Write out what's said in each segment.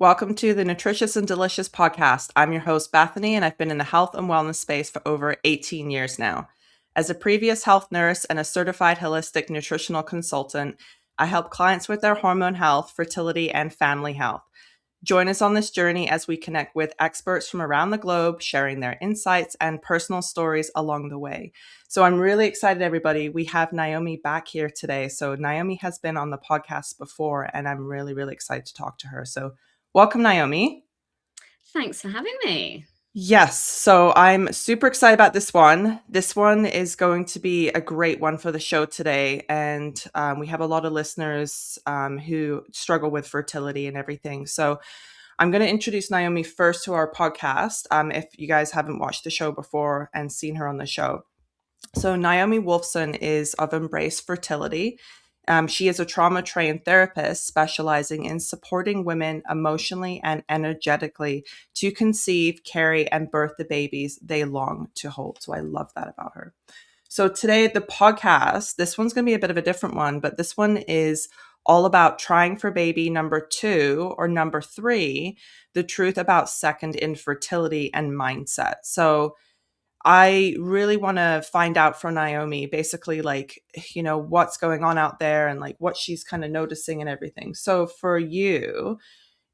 Welcome to the Nutritious and Delicious podcast. I'm your host, Bethany, and I've been in the health and wellness space for over 18 years now. As a previous health nurse and a certified holistic nutritional consultant, I help clients with their hormone health, fertility, and family health. Join us on this journey as we connect with experts from around the globe, sharing their insights and personal stories along the way. So I'm really excited, everybody. We have Naomi back here today. So Naomi has been on the podcast before, and I'm really, really excited to talk to her. So welcome, Naomi. Thanks for having me. Yes, so I'm super excited about this one. This one is going to be a great one for the show today. And we have a lot of listeners who struggle with fertility and everything. So I'm going to introduce Naomi first to our podcast, if you guys haven't watched the show before and seen her on the show. So Naomi Woolfson is of Embrace Fertility. She is a trauma-trained therapist specializing in supporting women emotionally and energetically to conceive, carry, and birth the babies they long to hold. So I love that about her. So today, the podcast, this one's going to be a bit of a different one, but this one is all about trying for baby number 2 or number 3, the truth about second infertility and mindset. So I really want to find out from Naomi, basically, like, what's going on out there and like what she's kind of noticing and everything. So for you,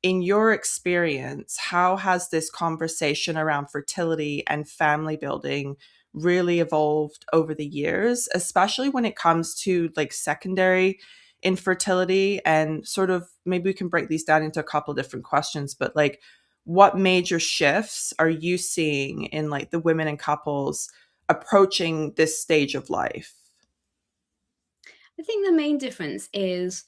in your experience, how has this conversation around fertility and family building really evolved over the years, especially when it comes to like secondary infertility? And sort of maybe we can break these down into a couple different questions, but like, what major shifts are you seeing in like the women and couples approaching this stage of life? I think the main difference is,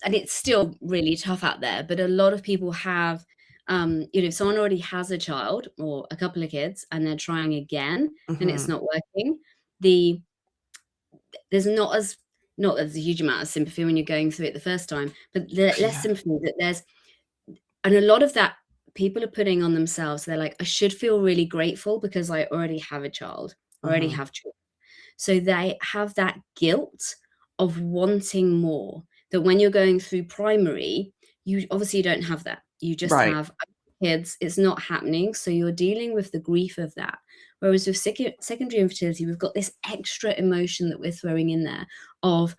and it's still really tough out there, but a lot of people have, if someone already has a child or a couple of kids and they're trying again and it's Mm-hmm. not working, the there's not as a huge amount of sympathy when you're going through it the first time, but less Yeah. sympathy that there's, and a lot of that people are putting on themselves. They're like, I should feel really grateful because I already have a child, I already Mm-hmm. have children. So they have that guilt of wanting more, that when you're going through primary, you obviously don't have that. You just Right. have kids, it's not happening, so you're dealing with the grief of that. Whereas with secondary infertility, we've got this extra emotion that we're throwing in there of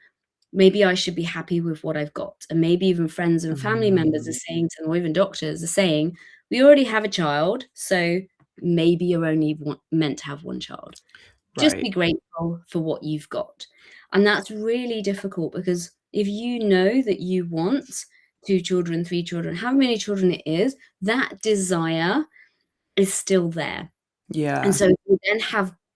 maybe I should be happy with what I've got, and maybe even friends and family members are Mm, saying to them, or even doctors are saying, "We already have a child, so maybe you're only meant to have one child." Just be right. grateful for what you've got. And that's really difficult because if you know that you want 2 children, 3 children, how many children it is, that desire is still there. And Yeah. so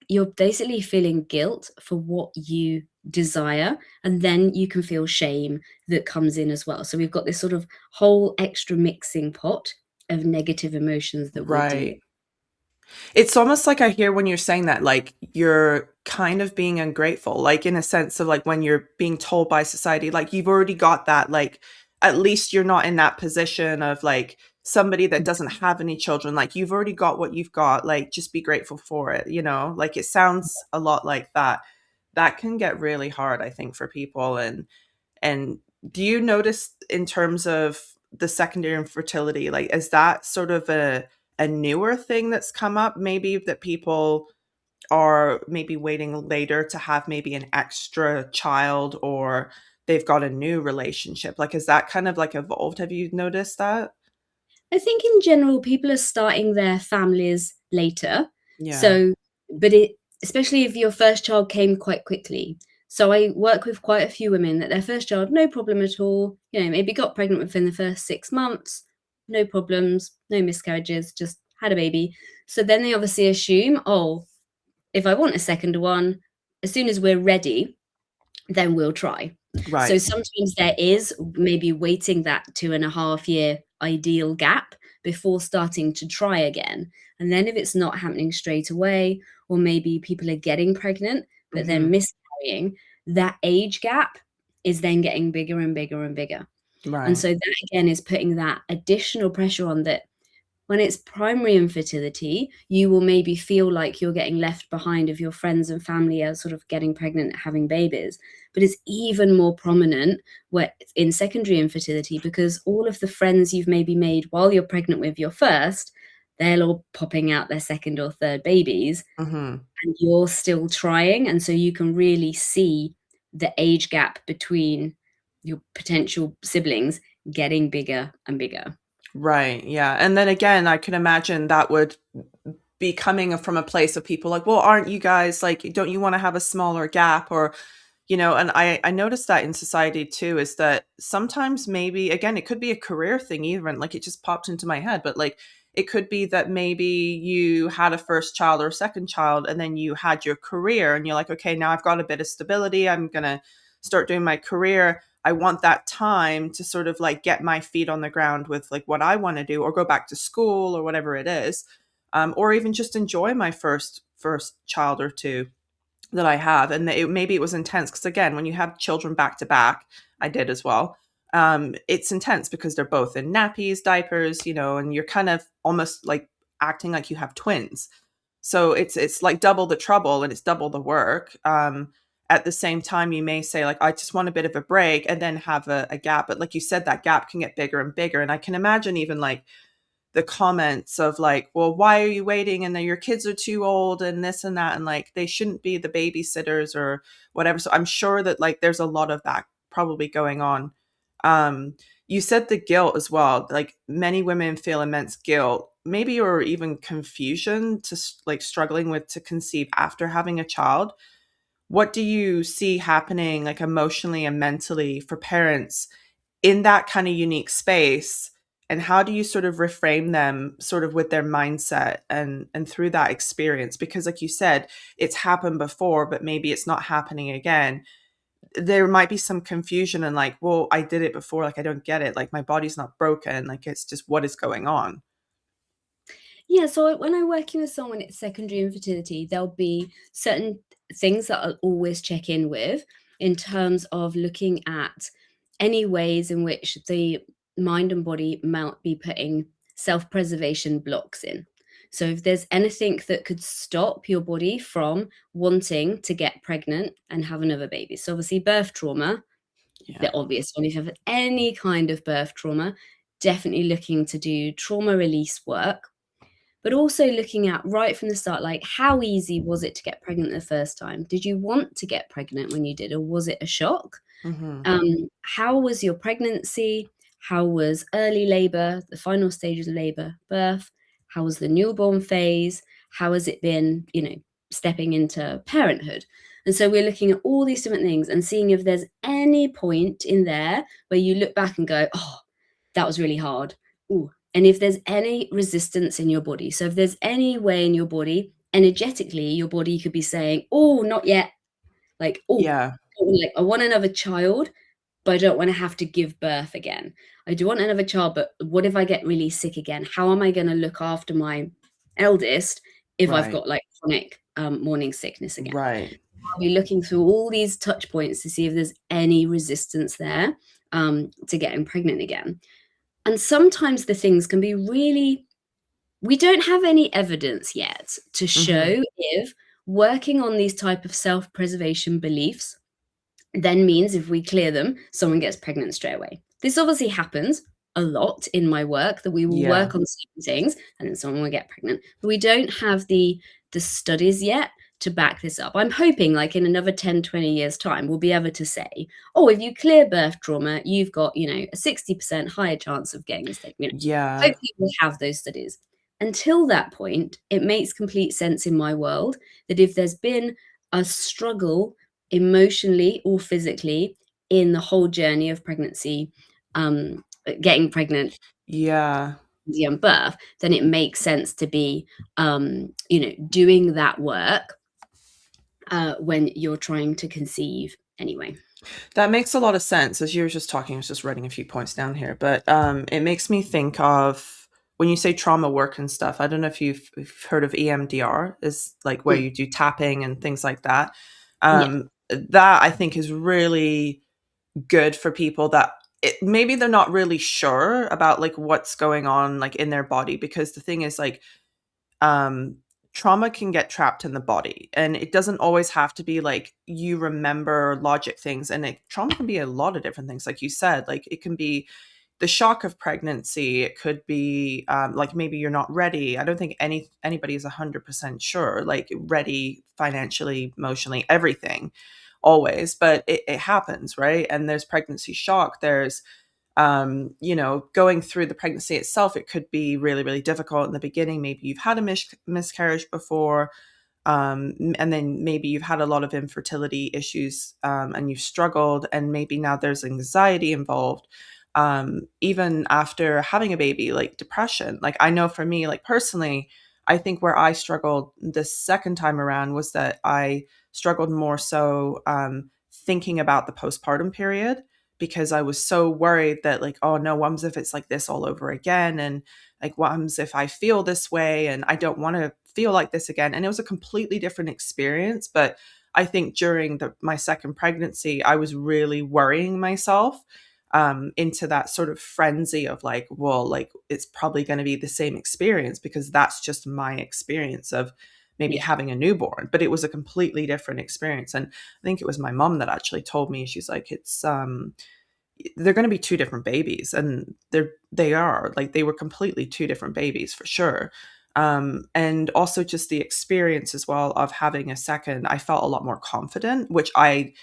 you're basically feeling guilt for what you desire, and then you can feel shame that comes in as well. So we've got this sort of whole extra mixing pot of negative emotions that we're dealing. Right. It's almost like I hear when you're saying that, like you're kind of being ungrateful, like in a sense of like when you're being told by society, like you've already got that, like at least you're not in that position of like somebody that doesn't have any children. Like you've already got what you've got, like just be grateful for it, Like it sounds a lot like that. That can get really hard, I think, for people. And do you notice in terms of the secondary infertility, like is that sort of a newer thing that's come up, maybe that people are maybe waiting later to have maybe an extra child, or they've got a new relationship? Like, is that kind of like evolved? Have you noticed that? I think in general, people are starting their families later. Yeah. So, especially if your first child came quite quickly. So I work with quite a few women that their first child, no problem at all. Maybe got pregnant within the first 6 months, no problems, no miscarriages, just had a baby. So then they obviously assume, oh, if I want a second one, as soon as we're ready, then we'll try. So Right. sometimes there is maybe waiting that 2.5 year ideal gap before starting to try again. And then if it's not happening straight away, or maybe people are getting pregnant but then Hmm. miscarrying, that age gap is then getting bigger and bigger and bigger. And Right. so that again is putting that additional pressure on, that when it's primary infertility, you will maybe feel like you're getting left behind if your friends and family are sort of getting pregnant, having babies. but it's even more prominent where in secondary infertility, because all of the friends you've maybe made while you're pregnant with your first, they're all popping out their second or third babies, Mhm. and you're still trying. And so you can really see the age gap between your potential siblings getting bigger and bigger. Right, yeah, and then again, I can imagine that would be coming from a place of people like, "Well, aren't you guys like, don't you wanna have a smaller gap?" Or, and I noticed that in society too, is that sometimes maybe again, it could be a career thing even, like, it just popped into my head, but, like, it could be that maybe you had a first child or a second child, and then you had your career, and you're like, "Okay, now I've got a bit of stability, I'm gonna start doing my career. I want that time to sort of, like, get my feet on the ground with, like, what I wanna do or go back to school or whatever it is, or even just enjoy my first child or 2 that I have, and maybe it was intense because again, when you have children back to back, I did as well. It's intense because they're both in nappies, diapers, and you're kind of almost like acting like you have twins. So it's like double the trouble and it's double the work. At the same time, you may say like, I just want a bit of a break and then have a gap. But like you said, that gap can get bigger and bigger. And I can imagine even like the comments of like, well, why are you waiting? And then your kids are too old and this and that. And like, they shouldn't be the babysitters or whatever. So I'm sure that like there's a lot of that probably going on. You said the guilt as well. Like many women feel immense guilt, maybe, or even confusion to like struggling with to conceive after having a child. What do you see happening like emotionally and mentally for parents in that kind of unique space, and how do you sort of reframe them sort of with their mindset and through that experience, because like you said, it's happened before but maybe it's not happening again. There might be some confusion and like, well, I did it before, like I don't get it, like my body's not broken, like it's just what is going on. Yeah, so when I'm working with someone at secondary infertility, there'll be certain things that I'll always check in with in terms of looking at any ways in which the mind and body might be putting self-preservation blocks in. So if there's anything that could stop your body from wanting to get pregnant and have another baby. So obviously birth trauma, Yeah. the obvious one. If you have any kind of birth trauma, definitely looking to do trauma release work, but also looking at right from the start, like how easy was it to get pregnant the first time? Did you want to get pregnant when you did, or was it a shock? Hmm. How was your pregnancy? How was early labor, the final stages of labor, birth? How was the newborn phase? How has it been, stepping into parenthood? And so we're looking at all these different things and seeing if there's any point in there where you look back and go, oh, that was really hard. Ooh. And if there's any resistance in your body, so if there's any way in your body, energetically, your body could be saying, oh, not yet. Like, oh, Yeah. like I want another child, but I don't want to have to give birth again. I do want another child, but what if I get really sick again? How am I going to look after my eldest if I've Right. got like chronic morning sickness again? Right. I'll be looking through all these touch points to see if there's any resistance there to getting pregnant again. And sometimes the things can be really, we don't have any evidence yet to Hmm. show if working on these type of self-preservation beliefs then means if we clear them, someone gets pregnant straight away. This obviously happens a lot in my work, that we will Yeah. work on certain things and then someone will get pregnant. But we don't have the studies yet to back this up. I'm hoping like in another 10, 20 years time, we'll be able to say, oh, if you clear birth trauma, you've got, a 60% higher chance of getting this thing. Yeah. Hopefully we'll have those studies. Until that point, it makes complete sense in my world that if there's been a struggle emotionally or physically in the whole journey of pregnancy, getting pregnant, Yeah. young birth, then it makes sense to be, doing that work when you're trying to conceive anyway. That makes a lot of sense. As you were just talking, I was just writing a few points down here, but it makes me think of when you say trauma work and stuff. I don't know if you've heard of EMDR, is like where Mm, you do tapping and things like that. yeah. That I think is really good for people that maybe they're not really sure about like what's going on like in their body, because the thing is like um trauma can get trapped in the body, and it doesn't always have to be like you remember logic things, and trauma can be a lot of different things, like you said. Like it can be the shock of pregnancy. It could be like maybe you're not ready. I don't think anybody is 100% sure, like ready financially, emotionally, everything always, but it happens, right? And there's pregnancy shock. There's going through the pregnancy itself. It could be really, really difficult in the beginning. Maybe you've had a miscarriage before, and then maybe you've had a lot of infertility issues, and you've struggled, and maybe now there's anxiety involved. Even after having a baby, like depression. Like I know for me, like personally, I think where I struggled this second time around was that I struggled more so thinking about the postpartum period, because I was so worried that like, oh no, what happens if it's like this all over again? And like, what happens if I feel this way and I don't want to feel like this again? And it was a completely different experience. But I think during my second pregnancy, I was really worrying myself into that sort of frenzy of like, well, like it's probably going to be the same experience, because that's just my experience of maybe Yeah. having a newborn. But it was a completely different experience. And I think it was my mom that actually told me, she's like, it's they're going to be two different babies, and they are like, they were completely two different babies for sure. And also just the experience as well of having a second, I felt a lot more confident, which I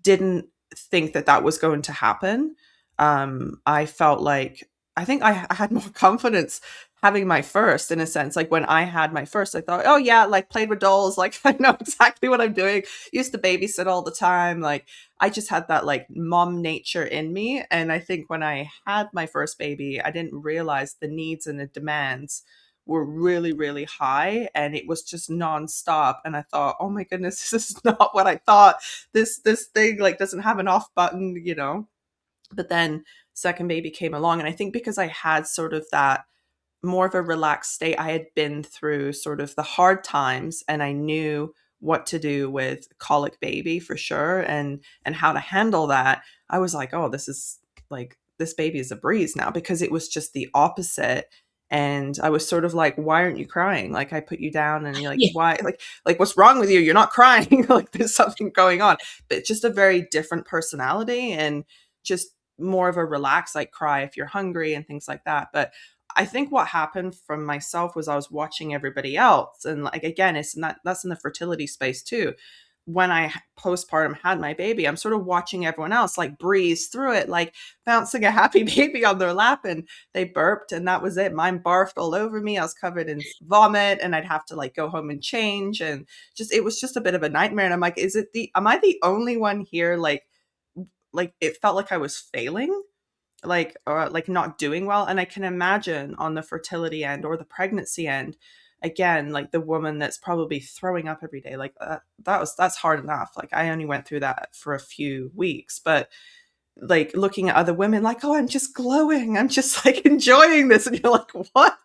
didn't think that that was going to happen. I felt like, I think I had more confidence having my first, in a sense. Like when I had my first, I thought, oh yeah, like played with dolls, like I know exactly what I'm doing. Used to babysit all the time. Like I just had that like mom nature in me. And I think when I had my first baby, I didn't realize the needs and the demands were really, really high, and it was just nonstop. And I thought, oh my goodness, this is not what I thought. This thing like doesn't have an off button. But then second baby came along, and I think because I had sort of that more of a relaxed state. I had been through sort of the hard times, and I knew what to do with colic baby for sure, and how to handle that. I was like, oh, this is like, this baby is a breeze now, because it was just the opposite. And I was sort of like, why aren't you crying? Like I put you down and you're like, Yeah. why? Like what's wrong with you? You're not crying. Like there's something going on. But just a very different personality, and just more of a relaxed, like cry if you're hungry and things like that. But I think what happened from myself was I was watching everybody else. And like, again, it's not, that's in the fertility space too. When I postpartum had my baby, I'm sort of watching everyone else like breeze through it, like bouncing a happy baby on their lap, and they burped and that was it. Mine barfed all over me. I was covered in vomit, and I'd have to like go home and change. And just, it was just a bit of a nightmare. And I'm like, am I the only one here? Like it felt like I was failing, like, or like not doing well. And I can imagine on the fertility end or the pregnancy end, again, like the woman that's probably throwing up every day, like that's hard enough. Like I only went through that for a few weeks, but like looking at other women like, oh, I'm just glowing, I'm just like enjoying this, and you're like, what?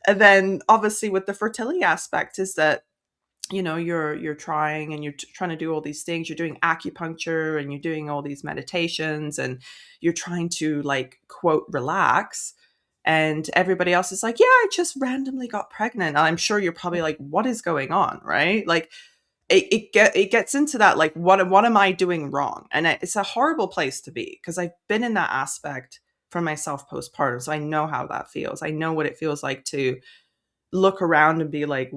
And then obviously with the fertility aspect is that, you're trying, and you're trying to do all these things. You're doing acupuncture, and you're doing all these meditations, and you're trying to like quote relax. And everybody else is like, yeah, I just randomly got pregnant. And I'm sure you're probably like, what is going on, right? Like it gets into that, like, what am I doing wrong? And it's a horrible place to be, because I've been in that aspect for myself postpartum, so I know how that feels. I know what it feels like to look around and be like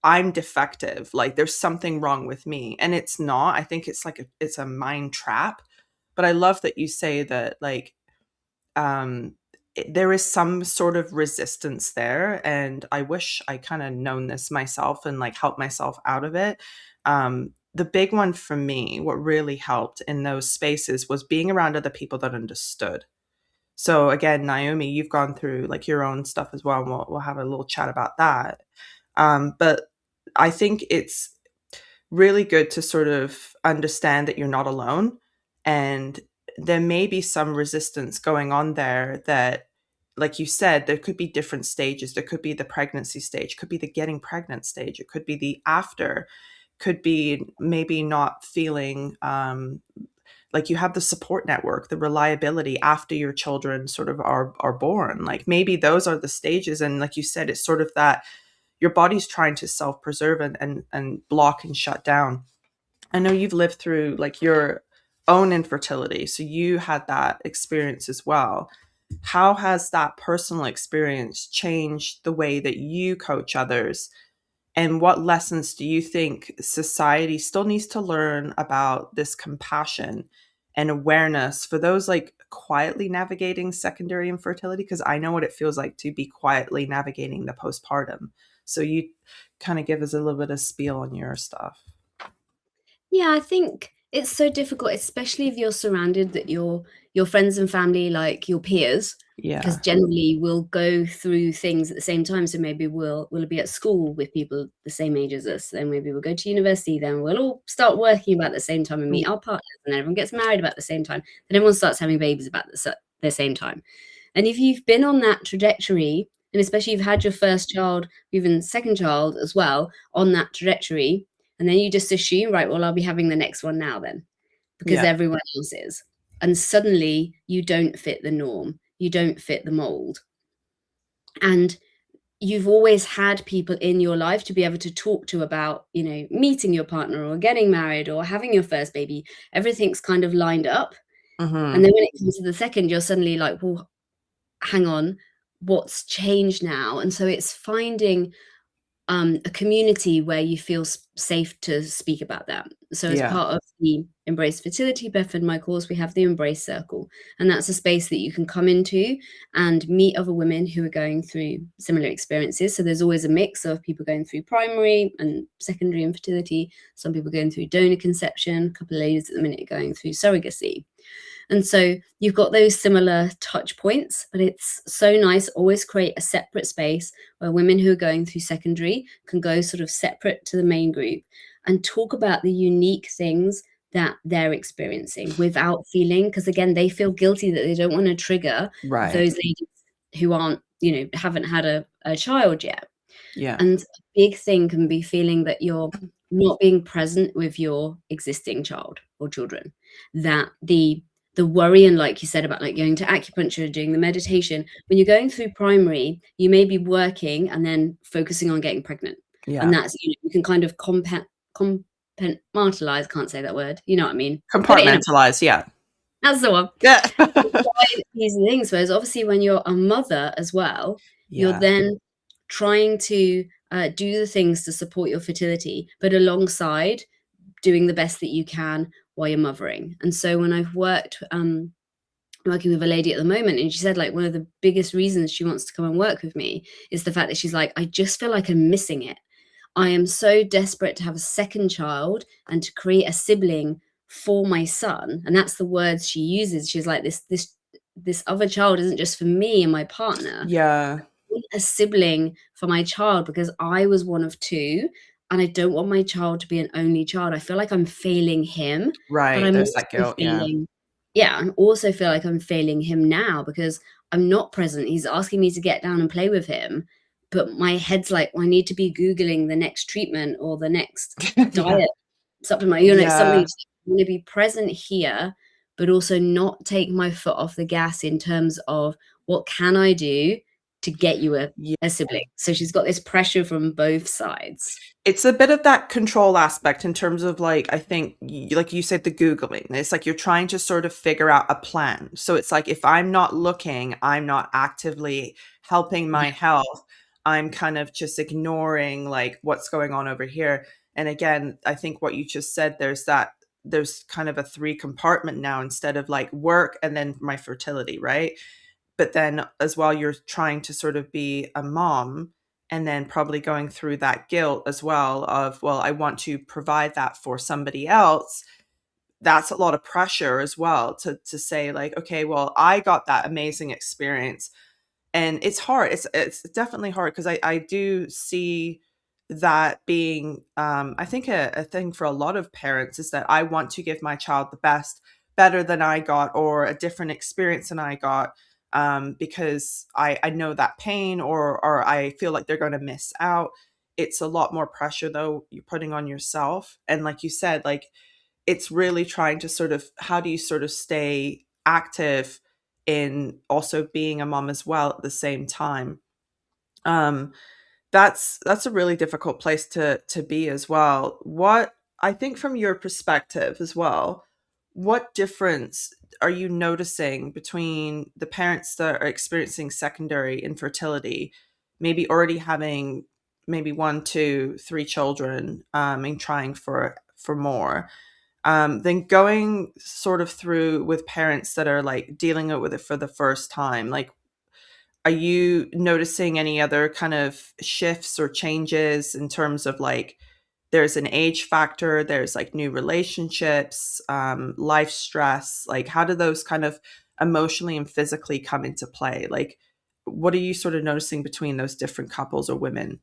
I'm defective, like there's something wrong with me, and it's not. I think it's like it's a mind trap. But I love that you say that, like, um there is some sort of resistance there, and I wish I kind of known this myself and like helped myself out of it. The big one for me, what really helped in those spaces, was being around other people that understood. So again, Naomi, you've gone through like your own stuff as well, and we'll have a little chat about that. But I think it's really good to sort of understand that you're not alone, and there may be some resistance going on there. That, like you said, there could be different stages. There could be the pregnancy stage, could be the getting pregnant stage, it could be the after, could be maybe not feeling like you have the support network, the reliability after your children sort of are born. Like maybe those are the stages. And like you said, it's sort of that, your body's trying to self-preserve and block and shut down. I know you've lived through like your own infertility, so you had that experience as well. How has that personal experience changed the way that you coach others? And what lessons do you think society still needs to learn about this compassion and awareness for those like quietly navigating secondary infertility? Because I know what it feels like to be quietly navigating the postpartum. So you kind of give us a little bit of spiel on your stuff. Yeah, I think it's so difficult, especially if you're surrounded that your friends and family, like your peers, because Yeah. generally we'll go through things at the same time. So maybe we'll be at school with people the same age as us, then maybe we'll go to university, then we'll all start working about the same time and meet our partners, and then everyone gets married about the same time, then everyone starts having babies about the same time. And if you've been on that trajectory, and especially you've had your first child, even second child as well, on that trajectory, and then you just assume, right, well, I'll be having the next one now then, because Yeah. everyone else is. And suddenly you don't fit the norm, you don't fit the mold. And you've always had people in your life to be able to talk to about, meeting your partner or getting married or having your first baby. Everything's kind of lined up. And Mm-hmm. then when it comes to the second, you're suddenly like, well, hang on, what's changed now? And so it's finding a community where you feel safe to speak about that. So, as Yeah. part of the Embrace Fertility, Beth and my course, we have the Embrace Circle, and that's a space that you can come into and meet other women who are going through similar experiences. So, there's always a mix of people going through primary and secondary infertility, some people going through donor conception, a couple of ladies at the minute going through surrogacy. And so you've got those similar touch points, but it's so nice. Always create a separate space where women who are going through secondary can go sort of separate to the main group and talk about the unique things that they're experiencing without feeling, because again, they feel guilty that they don't want to trigger Right. those ladies who aren't, haven't had a child yet. Yeah. And a big thing can be feeling that you're not being present with your existing child or children. That the worry, and like you said about like going to acupuncture, doing the meditation, when you're going through primary, you may be working and then focusing on getting pregnant. And Yeah. that's, you can kind of compartmentalize, can't say that word. You know what I mean? Put it in a Compartmentalize. Yeah. That's the one. Yeah. These things, whereas obviously when you're a mother as well, you're Yeah. then trying to do the things to support your fertility, but alongside doing the best that you can while you're mothering. And so when I've working with a lady at the moment, and she said like one of the biggest reasons she wants to come and work with me is the fact that she's like, I just feel like I'm missing it. I am so desperate to have a second child and to create a sibling for my son. And that's the words she uses. She's like, this other child isn't just for me and my partner. Yeah. I want a sibling for my child because I was one of two, and I don't want my child to be an only child. I feel like I'm failing him, but Right. I'm There's that also guilt. Yeah. feeling, yeah, I also feel like I'm failing him now because I'm not present. He's asking me to get down and play with him, but my head's like, well, I need to be Googling the next treatment or the next Yeah. diet supplement, something. Yeah. I'm gonna be present here, but also not take my foot off the gas in terms of what can I do to get you Yeah. a sibling. So she's got this pressure from both sides. It's a bit of that control aspect in terms of like, I think, like you said, the Googling. It's like you're trying to sort of figure out a plan. So it's like, if I'm not looking, I'm not actively helping my Yeah. health. I'm kind of just ignoring like what's going on over here. And again, I think what you just said, there's kind of a three compartment now instead of like work and then my fertility, right? But then as well, you're trying to sort of be a mom and then probably going through that guilt as well of, well, I want to provide that for somebody else. That's a lot of pressure as well to say like, okay, well, I got that amazing experience. And it's hard. It's definitely hard because I do see that being I think a thing for a lot of parents is that I want to give my child the best, better than I got, or a different experience than I got, because I know that pain, or I feel like they're going to miss out. It's a lot more pressure though you're putting on yourself, and like you said, like it's really trying to sort of, how do you sort of stay active in also being a mom as well at the same time. Um, That's a really difficult place to be as well. What I think from your perspective as well, what difference are you noticing between the parents that are experiencing secondary infertility, maybe already having maybe one, two, three children, and trying for more, then going sort of through with parents that are like dealing with it for the first time? Like, are you noticing any other kind of shifts or changes in terms of like there's an age factor, there's like new relationships, life stress? Like, how do those kind of emotionally and physically come into play? Like, what are you sort of noticing between those different couples or women?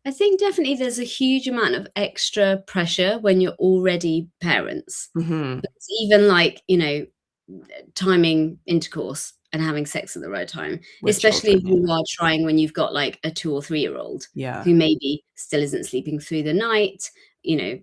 I think definitely there's a huge amount of extra pressure when you're already parents. Hmm. Because even like, timing intercourse and having sex at the right time, With especially if children, you yeah. are trying when you've got like a 2 or 3-year-old Yeah. who maybe still isn't sleeping through the night, you know,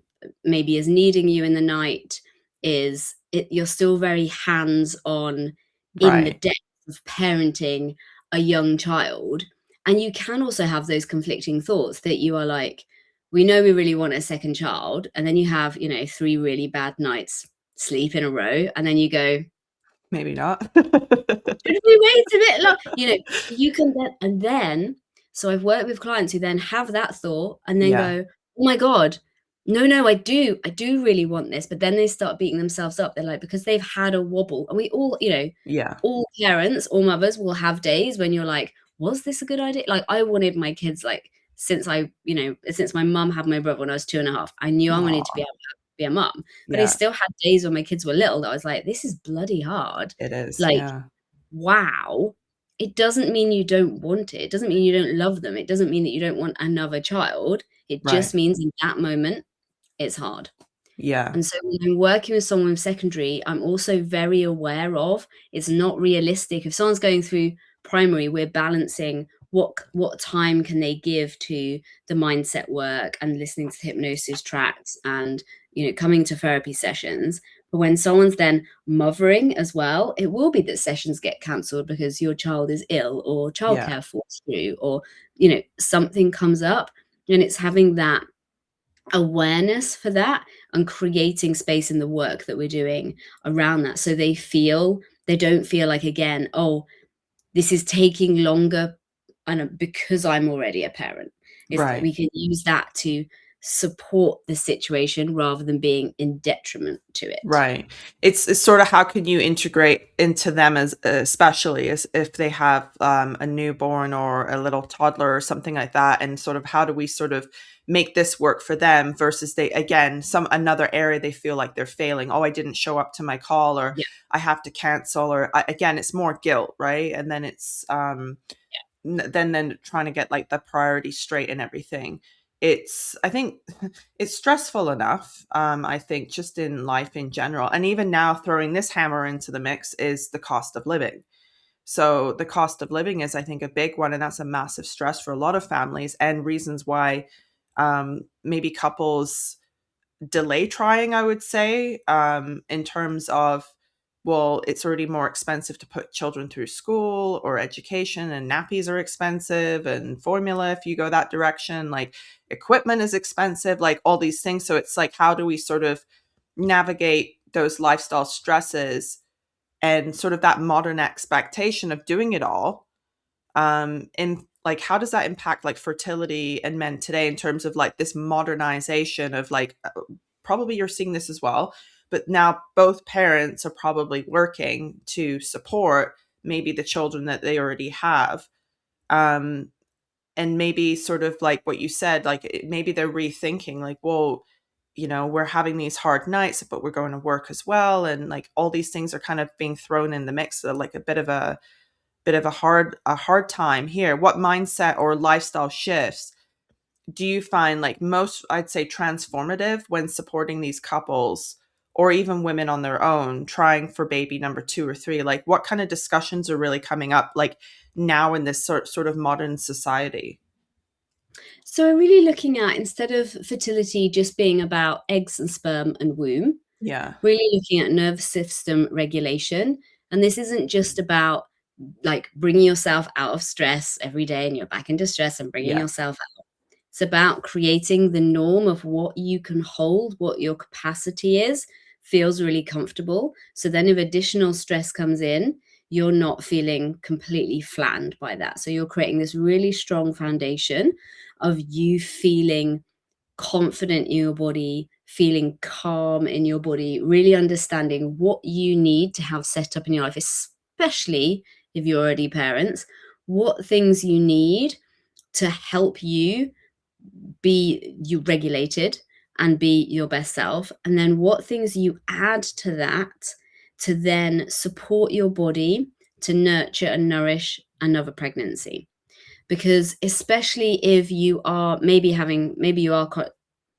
maybe is needing you in the night, you're still very hands on in the Right. depth of parenting a young child. And you can also have those conflicting thoughts that you are like, we know we really want a second child. And then you have, 3 really bad nights sleep in a row. And then you go, Maybe not. should we wait a bit you can then so I've worked with clients who then have that thought and then Yeah. go, "Oh my god, no, I do really want this," but then they start beating themselves up. They're like because they've had a wobble, and we all, Yeah. all parents, all mothers will have days when you're like, "Was this a good idea?" Like, I wanted my kids, like, since my mum had my brother when I was 2.5, I knew I wanted to Aw. be a mum, but I Yeah. still had days when my kids were little that I was like, "This is bloody hard." It is. Like, Yeah. wow, it doesn't mean you don't want it. It doesn't mean you don't love them. It doesn't mean that you don't want another child. It Right. just means in that moment, it's hard. Yeah. And so when I'm working with someone with secondary, I'm also very aware of it's not realistic. If someone's going through primary, we're balancing what time can they give to the mindset work and listening to the hypnosis tracks and coming to therapy sessions. But when someone's then mothering as well, it will be that sessions get cancelled because your child is ill or Yeah. childcare falls through or something comes up. And it's having that awareness for that and creating space in the work that we're doing around that so they don't feel like, again, oh, this is taking longer and because I'm already a parent. It's that Right. we can use that to support the situation rather than being in detriment to it. Right. It's sort of how can you integrate into them as especially as if they have a newborn or a little toddler or something like that, and sort of how do we sort of make this work for them versus they again some another area they feel like they're failing. Oh, I didn't show up to my call, or Yeah. I have to cancel, or again, it's more guilt, right? And then it's then trying to get like the priority straight and everything. It's I think it's stressful enough. I think just in life in general, and even now throwing this hammer into the mix is the cost of living. So the cost of living is, I think, a big one, and that's a massive stress for a lot of families and reasons why maybe couples delay trying, I would say, in terms of, well, it's already more expensive to put children through school or education, and nappies are expensive, and formula, if you go that direction, like equipment is expensive, like all these things. So it's like, how do we sort of navigate those lifestyle stresses and sort of that modern expectation of doing it all, and like how does that impact like fertility and men today in terms of like this modernization of like probably you're seeing this as well, but now both parents are probably working to support maybe the children that they already have, um and maybe sort of like what you said, like maybe they're rethinking like, well, we're having these hard nights but we're going to work as well, and like all these things are kind of being thrown in the mix, so like a bit of a hard time here. What mindset or lifestyle shifts do you find like most, I'd say, transformative when supporting these couples or even women on their own trying for baby number two or three? Like what kind of discussions are really coming up like now in this sort of modern society? So we're really looking at, instead of fertility just being about eggs and sperm and womb, Yeah. really looking at nervous system regulation. And this isn't just about like bringing yourself out of stress every day, and you're back into stress and bringing Yeah. yourself out. It's about creating the norm of what you can hold, what your capacity is, feels really comfortable. So then if additional stress comes in, you're not feeling completely flattened by that. So you're creating this really strong foundation of you feeling confident in your body, feeling calm in your body, really understanding what you need to have set up in your life, especially if you're already parents, what things you need to help you be you regulated and be your best self, and then what things you add to that to then support your body to nurture and nourish another pregnancy. Because especially if you are maybe you are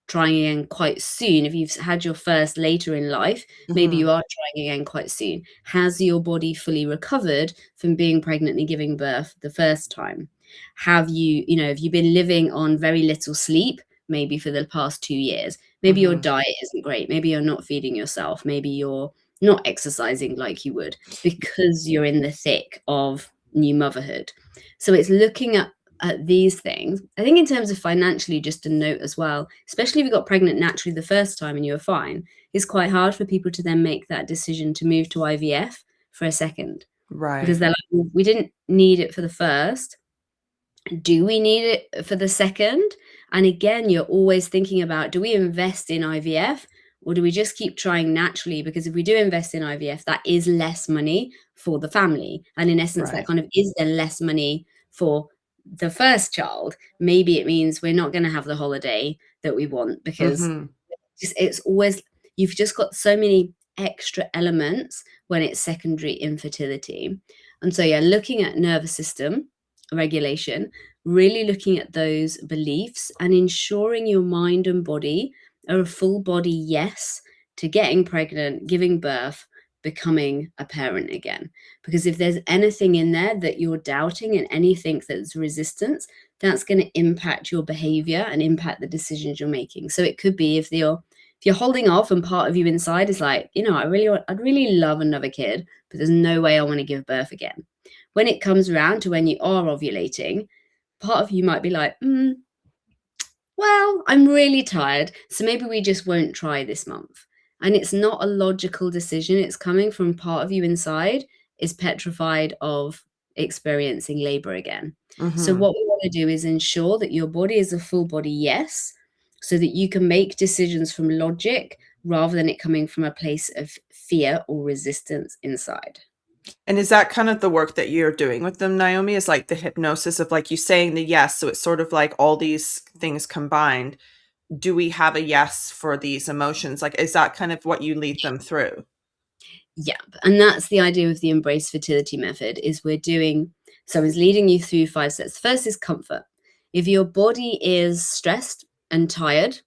trying again quite soon. If you've had your first later in life, maybe Mhm. you are trying again quite soon. Has your body fully recovered from being pregnant and giving birth the first time? Have you, have you been living on very little sleep, maybe for the past 2 years? Maybe your Mhm. diet isn't great. Maybe you're not feeding yourself. Maybe you're not exercising like you would because you're in the thick of new motherhood. So it's looking at these things. I think in terms of financially, just a note as well, especially if you got pregnant naturally the first time and you were fine, it's quite hard for people to then make that decision to move to IVF for a second, because Right. they're like, "Well, we didn't need it for the first. Do we need it for the second?" And again, you're always thinking about, do we invest in IVF or do we just keep trying naturally? Because if we do invest in IVF, that is less money for the family. And in essence, that Right. kind of is then less money for the first child. Maybe it means we're not going to have the holiday that we want, because Mhm. it's always, you've just got so many extra elements when it's secondary infertility. And so, yeah, looking at nervous system regulation, really looking at those beliefs and ensuring your mind and body are a full body yes to getting pregnant, giving birth, becoming a parent again. Because if there's anything in there that you're doubting and anything that's resistance, that's going to impact your behavior and impact the decisions you're making. So it could be if you're holding off and part of you inside is like, I'd really love another kid, but there's no way I want to give birth again. When it comes around to when you are ovulating, part of you might be like, well, I'm really tired, so maybe we just won't try this month. And it's not a logical decision. It's coming from part of you inside is petrified of experiencing labor again. So Mhm. what we want to do is ensure that your body is a full body yes, so that you can make decisions from logic rather than it coming from a place of fear or resistance inside. And is that kind of the work that you're doing with them, Naomi? Is like the hypnosis of like you saying the yes, so it's sort of like all these things combined. Do we have a yes for these emotions? Like, is that kind of what you lead them through? Yeah, and that's the idea of the embrace fertility method is we're doing so is leading you through 5 steps. First is comfort. If your body is stressed and tired,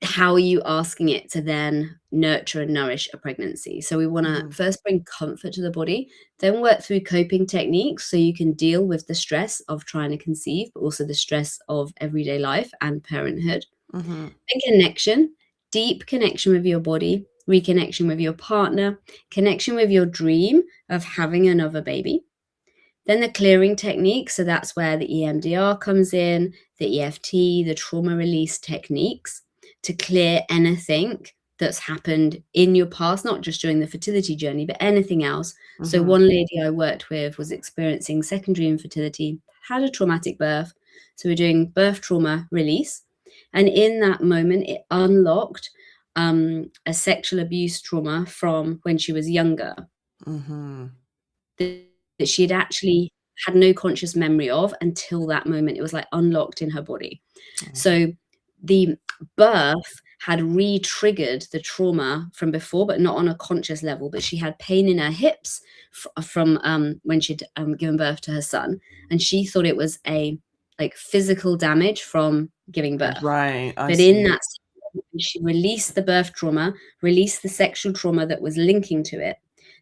how are you asking it to then nurture and nourish a pregnancy? So we want to Mhm. first bring comfort to the body, then work through coping techniques so you can deal with the stress of trying to conceive, but also the stress of everyday life and parenthood. Mhm. And connection, deep connection with your body, reconnection with your partner, connection with your dream of having another baby. Then the clearing technique, so that's where the EMDR comes in, the EFT, the trauma release techniques to clear anything that's happened in your past, not just during the fertility journey, but anything else. So Mhm. one lady I worked with was experiencing secondary infertility, had a traumatic birth. So we're doing birth trauma release. And in that moment, it unlocked a sexual abuse trauma from when she was younger Mhm. that she had actually had no conscious memory of until that moment. It was like unlocked in her body. Mhm. So the birth had re-triggered the trauma from before, but not on a conscious level. But she had pain in her hips from when she'd given birth to her son, and she thought it was a like physical damage from giving birth. Right, I But in see. that, she released the birth trauma, released the sexual trauma that was linking to it.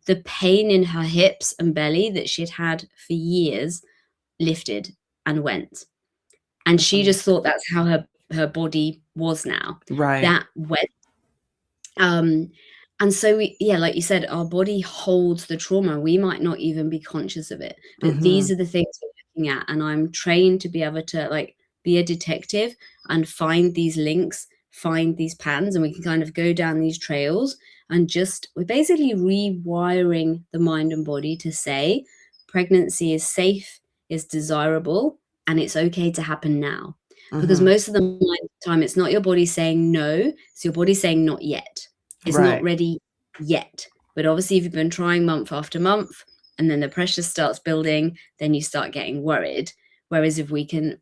The pain in her hips and belly that she'd had for years lifted and went. And she Mhm. just thought that's how her body was now. Right. That went. Um, And so yeah, like you said, our body holds the trauma. We might not even be conscious of it, but these Mhm. are the things we're looking at. And I'm trained to be able to like be a detective and find these links, find these patterns, and we can kind of go down these trails and just we're basically rewiring the mind and body to say pregnancy is safe, is desirable, and it's okay to happen now. Because Mhm. most of the time it's not your body saying no, it's your body saying not yet. It's not Right. ready yet. But obviously, if you've been trying month after month and then the pressure starts building, then you start getting worried. Whereas if we can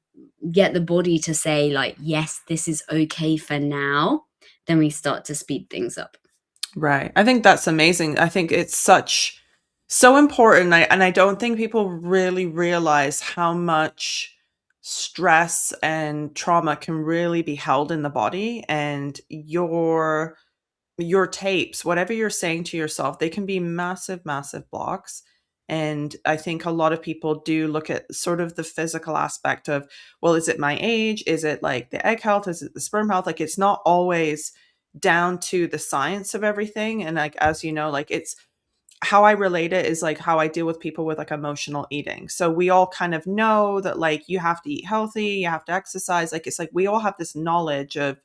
get the body to say, like, yes, this is okay for now, then we start to speed things up. Right. I think that's amazing. I think it's so important. And I don't think people really realize how much stress and trauma can really be held in the body, and your tapes, whatever you're saying to yourself, they can be massive, massive blocks. And I think a lot of people do look at sort of the physical aspect of, well, is it my age? Is it like the egg health? Is it the sperm health? Like it's not always down to the science of everything. And like, as you know, like it's how I relate it is like how I deal with people with like emotional eating. So we all kind of know that like you have to eat healthy, you have to exercise. Like it's like we all have this knowledge of,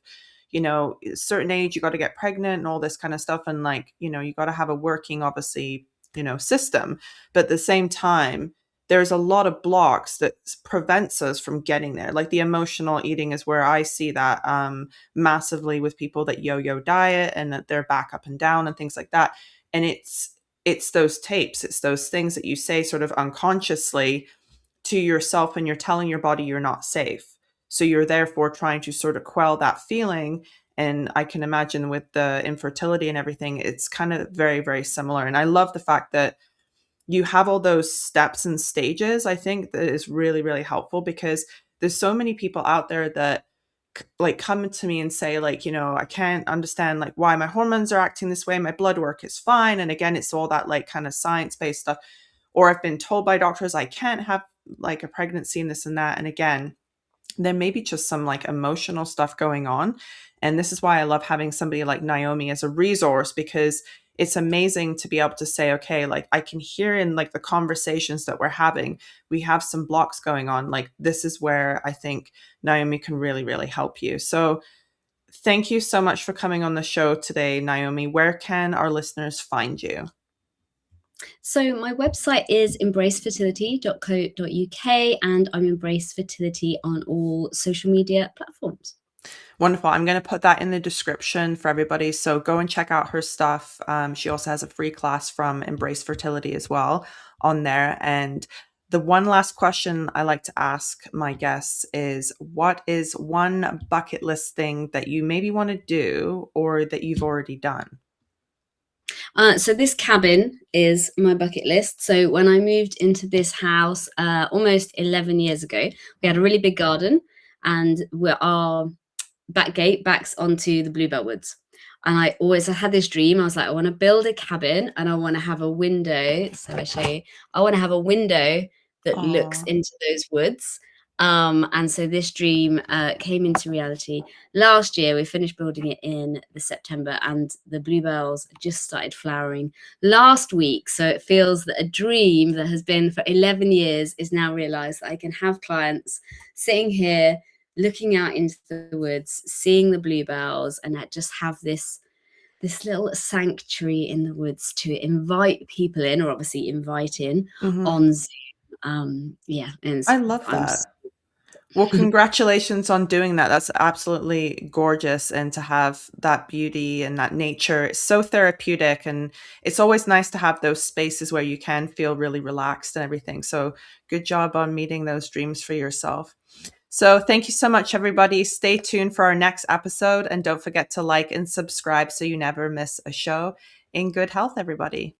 a certain age you got to get pregnant and all this kind of stuff. And like, you got to have a working, obviously, system. But at the same time, there's a lot of blocks that prevents us from getting there. Like the emotional eating is where I see that massively with people that yo-yo diet and that they're back up and down and things like that. And it's those tapes, it's those things that you say sort of unconsciously to yourself, and you're telling your body you're not safe. So you're therefore trying to sort of quell that feeling. And I can imagine with the infertility and everything, it's kind of very, very similar. And I love the fact that you have all those steps and stages. I think that is really, really helpful because there's so many people out there that like come to me and say like, I can't understand like why my hormones are acting this way. My blood work is fine. And again, it's all that like kind of science-based stuff. Or I've been told by doctors I can't have like a pregnancy and this and that. And again, there may be just some like emotional stuff going on. And this is why I love having somebody like Naomi as a resource, because it's amazing to be able to say, okay, like I can hear in like the conversations that we're having, we have some blocks going on. Like this is where I think Naomi can really, really help you. So thank you so much for coming on the show today, Naomi. Where can our listeners find you? So my website is embracefertility.co.uk and I'm Embrace Fertility on all social media platforms. Wonderful. I'm going to put that in the description for everybody. So go and check out her stuff. She also has a free class from Embrace Fertility as well on there. And the one last question I like to ask my guests is, what is one bucket list thing that you maybe want to do or that you've already done? So this cabin is my bucket list. So when I moved into this house almost 11 years ago, we had a really big garden and our back gate backs onto the Bluebell Woods. And I had this dream. I was like, I want to build a cabin and I want to have a window. So I show you, I want to have a window that looks Oh, into those woods. And so this dream came into reality last year. We finished building it in the September and the bluebells just started flowering last week. So it feels that a dream that has been for 11 years is now realized that I can have clients sitting here looking out into the woods, seeing the bluebells, and I just have this little sanctuary in the woods to invite people in, or obviously invite in mhm. on Zoom. Yeah, and I love that. Well, congratulations on doing that. That's absolutely gorgeous. And to have that beauty and that nature, it's so therapeutic. And it's always nice to have those spaces where you can feel really relaxed and everything. So good job on meeting those dreams for yourself. So thank you so much, everybody. Stay tuned for our next episode. And don't forget to like and subscribe so you never miss a show. In good health, everybody.